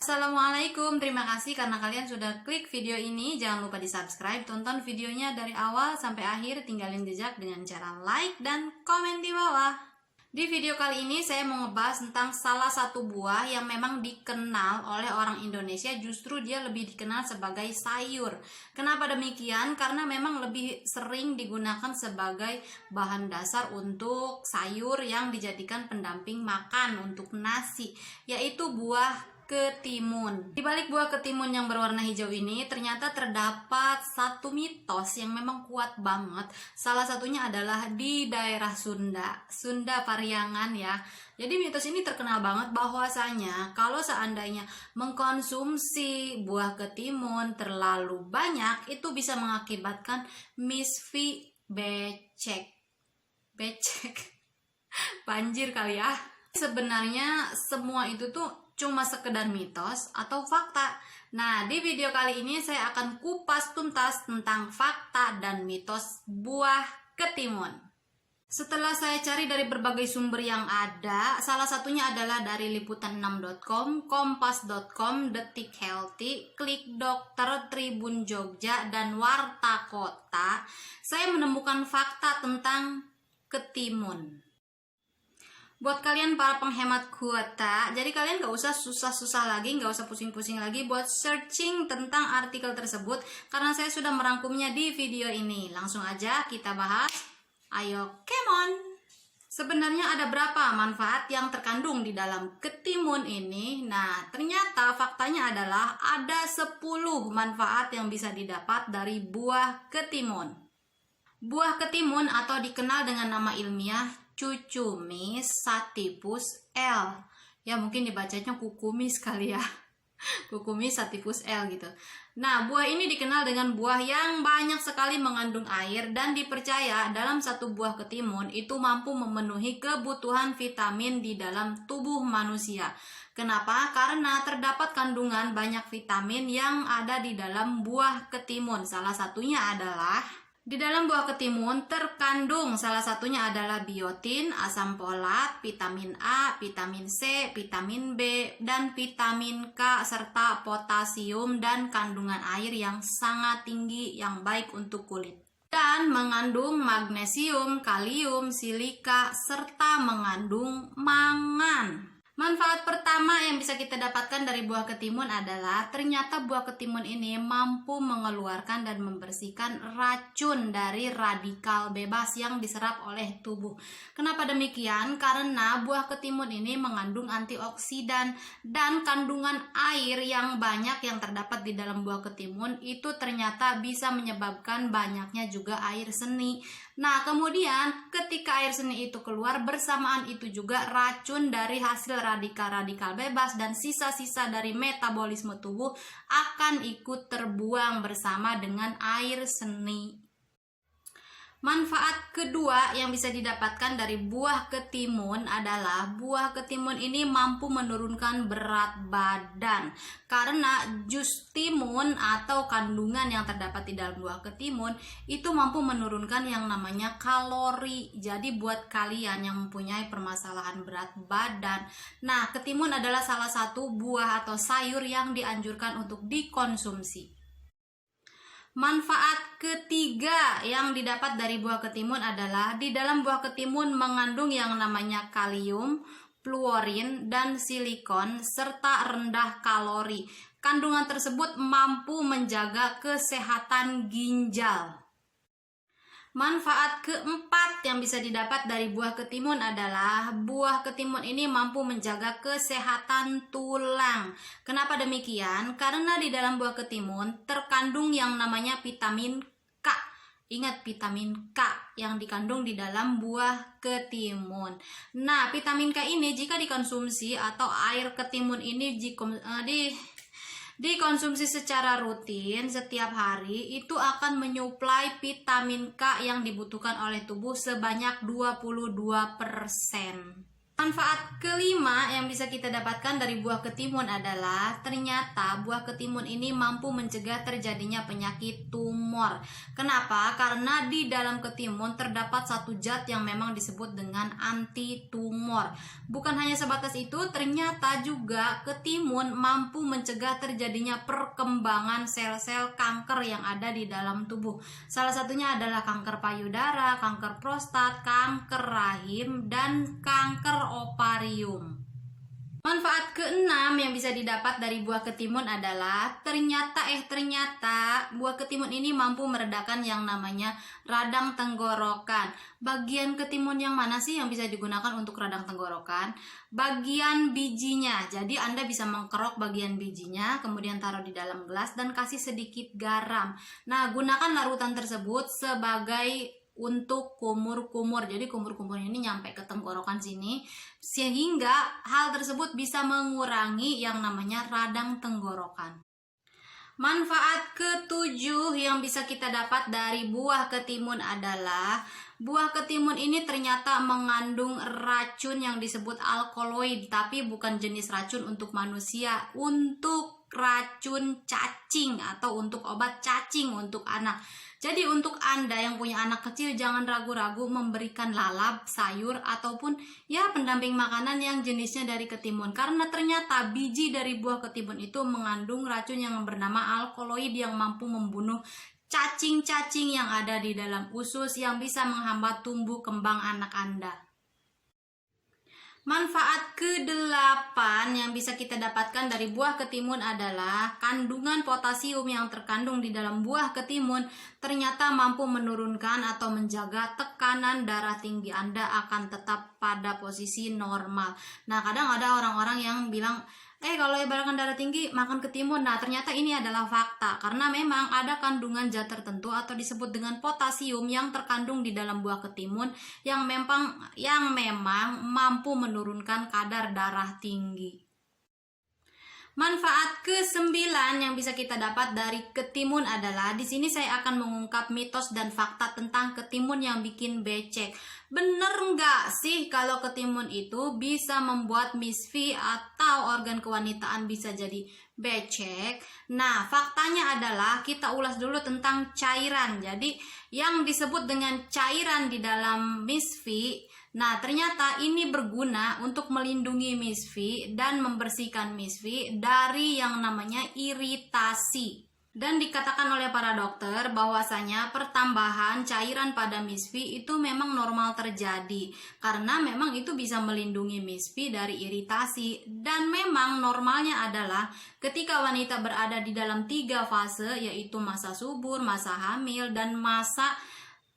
Assalamualaikum, terima kasih karena kalian sudah klik video ini. Jangan lupa di subscribe, tonton videonya dari awal sampai akhir, tinggalin jejak dengan cara like dan komen di bawah. Di video kali ini saya mau ngebahas tentang salah satu buah yang memang dikenal oleh orang Indonesia, justru dia lebih dikenal sebagai sayur. Kenapa demikian? Karena memang lebih sering digunakan sebagai bahan dasar untuk sayur yang dijadikan pendamping makan untuk nasi, yaitu buah ketimun. Di balik buah ketimun yang berwarna hijau ini ternyata terdapat satu mitos yang memang kuat banget. Salah satunya adalah di daerah Sunda Pariangan ya. Jadi mitos ini terkenal banget bahwasanya kalau seandainya mengkonsumsi buah ketimun terlalu banyak itu bisa mengakibatkan misfi becek. Banjir kali ya. Sebenarnya semua itu tuh cuma sekedar mitos atau fakta. Nah, di video kali ini saya akan kupas tuntas tentang fakta dan mitos buah ketimun. Setelah saya cari dari berbagai sumber yang ada, salah satunya adalah dari liputan6.com, kompas.com, Detik Healthy, Klik Dokter, Tribun Jogja, dan Warta Kota, saya menemukan fakta tentang ketimun. Buat kalian para penghemat kuota, jadi kalian gak usah susah-susah lagi, gak usah pusing-pusing lagi buat searching tentang artikel tersebut, karena saya sudah merangkumnya di video ini. Langsung aja kita bahas. Ayo, come on! Sebenarnya ada berapa manfaat yang terkandung di dalam ketimun ini? Nah, ternyata faktanya adalah ada 10 manfaat yang bisa didapat dari buah ketimun. Buah ketimun atau dikenal dengan nama ilmiah Cucumis sativus L. Ya mungkin dibacanya kukumis kali ya. Kukumis sativus L gitu. Nah, buah ini dikenal dengan buah yang banyak sekali mengandung air dan dipercaya dalam satu buah ketimun itu mampu memenuhi kebutuhan vitamin di dalam tubuh manusia. Kenapa? Karena terdapat kandungan banyak vitamin yang ada di dalam buah ketimun. Salah satunya adalah di dalam buah ketimun terkandung salah satunya adalah biotin, asam folat, vitamin A, vitamin C, vitamin B, dan vitamin K, serta potasium dan kandungan air yang sangat tinggi yang baik untuk kulit. Dan mengandung magnesium, kalium, silika, serta mengandung mangan. Manfaat pertama yang bisa kita dapatkan dari buah ketimun adalah ternyata buah ketimun ini mampu mengeluarkan dan membersihkan racun dari radikal bebas yang diserap oleh tubuh. Kenapa demikian? Karena buah ketimun ini mengandung antioksidan dan kandungan air yang banyak yang terdapat di dalam buah ketimun itu ternyata bisa menyebabkan banyaknya juga air seni. Nah, kemudian ketika air seni itu keluar, bersamaan itu juga racun dari hasil radikal-radikal bebas dan sisa-sisa dari metabolisme tubuh akan ikut terbuang bersama dengan air seni. Manfaat kedua yang bisa didapatkan dari buah ketimun adalah buah ketimun ini mampu menurunkan berat badan. Karena jus timun atau kandungan yang terdapat di dalam buah ketimun itu mampu menurunkan yang namanya kalori. Jadi buat kalian yang mempunyai permasalahan berat badan, nah ketimun adalah salah satu buah atau sayur yang dianjurkan untuk dikonsumsi. Manfaat ketiga yang didapat dari buah ketimun adalah di dalam buah ketimun mengandung yang namanya kalium, fluorin, dan silikon serta rendah kalori. Kandungan tersebut mampu menjaga kesehatan ginjal. Manfaat keempat yang bisa didapat dari buah ketimun adalah buah ketimun ini mampu menjaga kesehatan tulang. Kenapa demikian? Karena di dalam buah ketimun terkandung yang namanya vitamin K. Ingat vitamin K yang dikandung di dalam buah ketimun. Nah, vitamin K ini jika dikonsumsi atau air ketimun ini dikonsumsi secara rutin setiap hari itu akan menyuplai vitamin K yang dibutuhkan oleh tubuh sebanyak 22%. Manfaat kelima yang bisa kita dapatkan dari buah ketimun adalah ternyata buah ketimun ini mampu mencegah terjadinya penyakit tumor. tumor. Kenapa? Karena di dalam ketimun terdapat satu zat yang memang disebut dengan anti tumor. Bukan hanya sebatas itu, ternyata juga ketimun mampu mencegah terjadinya perkembangan sel-sel kanker yang ada di dalam tubuh. Salah satunya adalah kanker payudara, kanker prostat, kanker rahim, dan kanker ovarium. Manfaat keenam yang bisa didapat dari buah ketimun adalah ternyata buah ketimun ini mampu meredakan yang namanya radang tenggorokan. Bagian ketimun yang mana sih yang bisa digunakan untuk radang tenggorokan? Bagian bijinya. Jadi Anda bisa mengkerok bagian bijinya, kemudian taruh di dalam gelas dan kasih sedikit garam. Nah, gunakan larutan tersebut sebagai untuk kumur-kumur. Jadi kumur-kumur ini nyampe ke tenggorokan sini, sehingga hal tersebut bisa mengurangi yang namanya radang tenggorokan. Manfaat ketujuh yang bisa kita dapat dari buah ketimun adalah buah ketimun ini ternyata mengandung racun yang disebut alkaloid, tapi bukan jenis racun untuk manusia, untuk racun cacing atau untuk obat cacing untuk anak. Jadi untuk Anda yang punya anak kecil, jangan ragu-ragu memberikan lalap, sayur, ataupun ya pendamping makanan yang jenisnya dari ketimun. Karena ternyata biji dari buah ketimun itu mengandung racun yang bernama alkaloid yang mampu membunuh cacing-cacing yang ada di dalam usus yang bisa menghambat tumbuh kembang anak Anda. Manfaat ke-8 yang bisa kita dapatkan dari buah ketimun adalah kandungan potasium yang terkandung di dalam buah ketimun ternyata mampu menurunkan atau menjaga tekanan darah tinggi Anda akan tetap pada posisi normal. Nah, kadang ada orang-orang yang bilang, kalau ibaratkan darah tinggi makan ketimun. Nah, ternyata ini adalah fakta karena memang ada kandungan zat tertentu atau disebut dengan potasium yang terkandung di dalam buah ketimun yang memang mampu menurunkan kadar darah tinggi. Manfaat ke-9 yang bisa kita dapat dari ketimun adalah, di sini saya akan mengungkap mitos dan fakta tentang ketimun yang bikin becek. Bener nggak sih kalau ketimun itu bisa membuat misfi atau organ kewanitaan bisa jadi becek? Nah, faktanya adalah kita ulas dulu tentang cairan. Jadi, yang disebut dengan cairan di dalam misfi, nah, ternyata ini berguna untuk melindungi misfi dan membersihkan misfi dari yang namanya iritasi. Dan dikatakan oleh para dokter bahwasanya pertambahan cairan pada misfi itu memang normal terjadi karena memang itu bisa melindungi misfi dari iritasi. Dan memang normalnya adalah ketika wanita berada di dalam 3 fase, yaitu masa subur, masa hamil, dan masa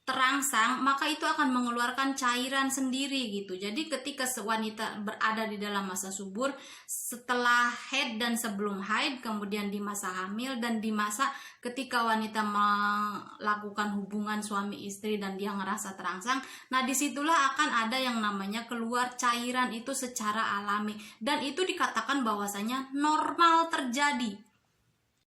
terangsang, maka itu akan mengeluarkan cairan sendiri gitu. Jadi ketika wanita berada di dalam masa subur, setelah haid dan sebelum haid, kemudian di masa hamil, dan di masa ketika wanita melakukan hubungan suami istri dan dia ngerasa terangsang, nah disitulah akan ada yang namanya keluar cairan itu secara alami, dan itu dikatakan bahwasanya normal terjadi.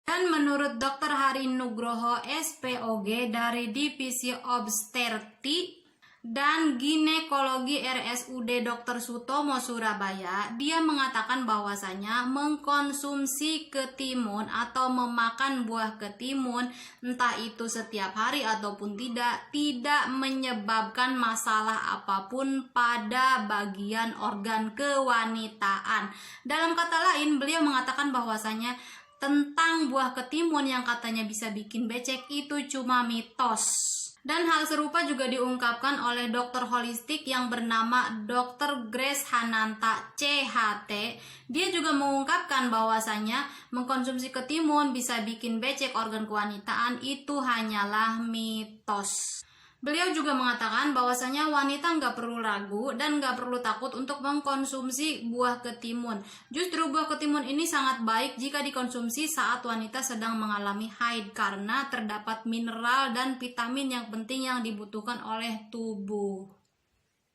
Dan menurut Dr. Hari Nugroho SPOG dari Divisi Obstetrik dan Ginekologi RSUD Dr. Sutomo Surabaya, dia mengatakan bahwasanya mengkonsumsi ketimun atau memakan buah ketimun, entah itu setiap hari ataupun tidak menyebabkan masalah apapun pada bagian organ kewanitaan. Dalam kata lain, beliau mengatakan bahwasanya tentang buah ketimun yang katanya bisa bikin becek itu cuma mitos. Dan hal serupa juga diungkapkan oleh dokter holistik yang bernama Dr. Grace Hananta CHT. Dia juga mengungkapkan bahwasanya mengkonsumsi ketimun bisa bikin becek organ kewanitaan itu hanyalah mitos. Beliau juga mengatakan bahwasanya wanita nggak perlu ragu dan nggak perlu takut untuk mengkonsumsi buah ketimun. Justru buah ketimun ini sangat baik jika dikonsumsi saat wanita sedang mengalami haid karena terdapat mineral dan vitamin yang penting yang dibutuhkan oleh tubuh.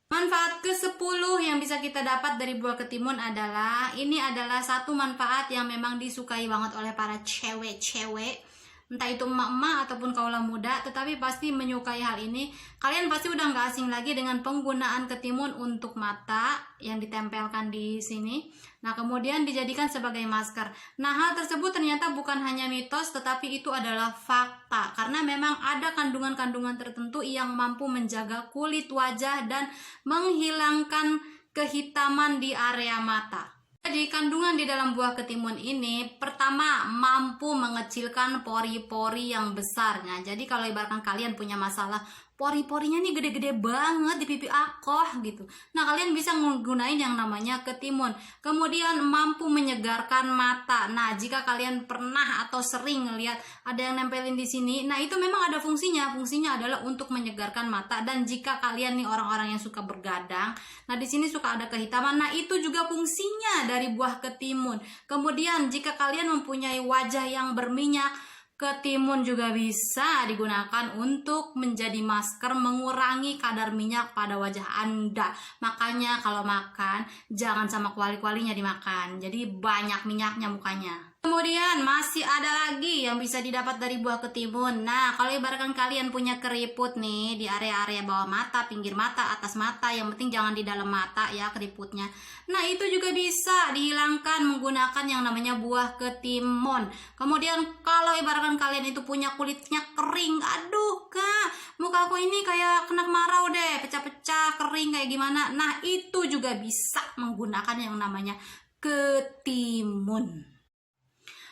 Manfaat ke-10 yang bisa kita dapat dari buah ketimun adalah, ini adalah satu manfaat yang memang disukai banget oleh para cewek-cewek, entah itu emak-emak ataupun kaula muda, tetapi pasti menyukai hal ini. Kalian pasti udah gak asing lagi dengan penggunaan ketimun untuk mata yang ditempelkan di sini. Nah, kemudian dijadikan sebagai masker. Nah, hal tersebut ternyata bukan hanya mitos, tetapi itu adalah fakta. Karena memang ada kandungan-kandungan tertentu yang mampu menjaga kulit wajah dan menghilangkan kehitaman di area mata. Jadi kandungan di dalam buah ketimun ini pertama mampu mengecilkan pori-pori yang besar. Nah, jadi kalau ibaratkan kalian punya masalah pori-porinya nih gede-gede banget di pipi akoh gitu. Nah, kalian bisa menggunakan yang namanya ketimun. Kemudian mampu menyegarkan mata. Nah, jika kalian pernah atau sering lihat ada yang nempelin di sini, nah itu memang ada fungsinya. Fungsinya adalah untuk menyegarkan mata. Dan jika kalian nih orang-orang yang suka bergadang, nah di sini suka ada kehitaman. Nah, itu juga fungsinya dari buah ketimun. Kemudian jika kalian mempunyai wajah yang berminyak, ketimun juga bisa digunakan untuk menjadi masker mengurangi kadar minyak pada wajah Anda. Makanya kalau makan jangan sama kuali-kualinya dimakan. Jadi banyak minyaknya mukanya. Kemudian masih ada lagi yang bisa didapat dari buah ketimun. Nah, kalau ibaratkan kalian punya keriput nih di area-area bawah mata, pinggir mata, atas mata, yang penting jangan di dalam mata ya keriputnya. Nah, itu juga bisa dihilangkan menggunakan yang namanya buah ketimun. Kemudian kalau ibaratkan kalian itu punya kulitnya kering, aduh kak, muka aku ini kayak kena kemarau deh, pecah-pecah, kering kayak gimana. Nah, itu juga bisa menggunakan yang namanya ketimun.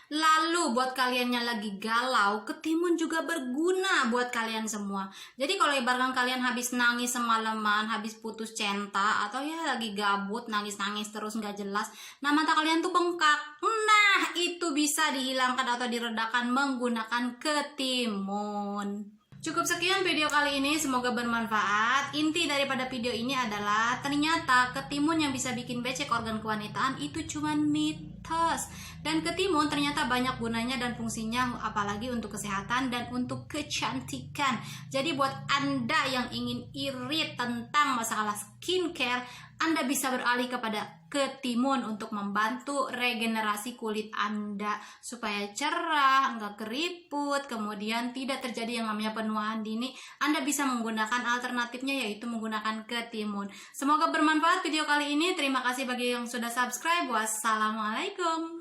Lalu buat kalian yang lagi galau, ketimun juga berguna buat kalian semua. Jadi kalau ibaratkan kalian habis nangis semalaman, habis putus cinta, atau ya lagi gabut, nangis-nangis terus nggak jelas, nah mata kalian tuh bengkak. Nah, itu bisa dihilangkan atau diredakan menggunakan ketimun. Cukup sekian video kali ini, semoga bermanfaat. Inti daripada video ini adalah ternyata ketimun yang bisa bikin becek organ kewanitaan itu cuma mitos. Dan ketimun ternyata banyak gunanya dan fungsinya, apalagi untuk kesehatan dan untuk kecantikan. Jadi buat Anda yang ingin irit tentang masalah skincare, Anda bisa beralih kepada ketimun untuk membantu regenerasi kulit Anda supaya cerah, enggak keriput, kemudian tidak terjadi yang namanya penuaan dini. Anda bisa menggunakan alternatifnya, yaitu menggunakan ketimun. Semoga bermanfaat video kali ini. Terima kasih bagi yang sudah subscribe. Wassalamualaikum.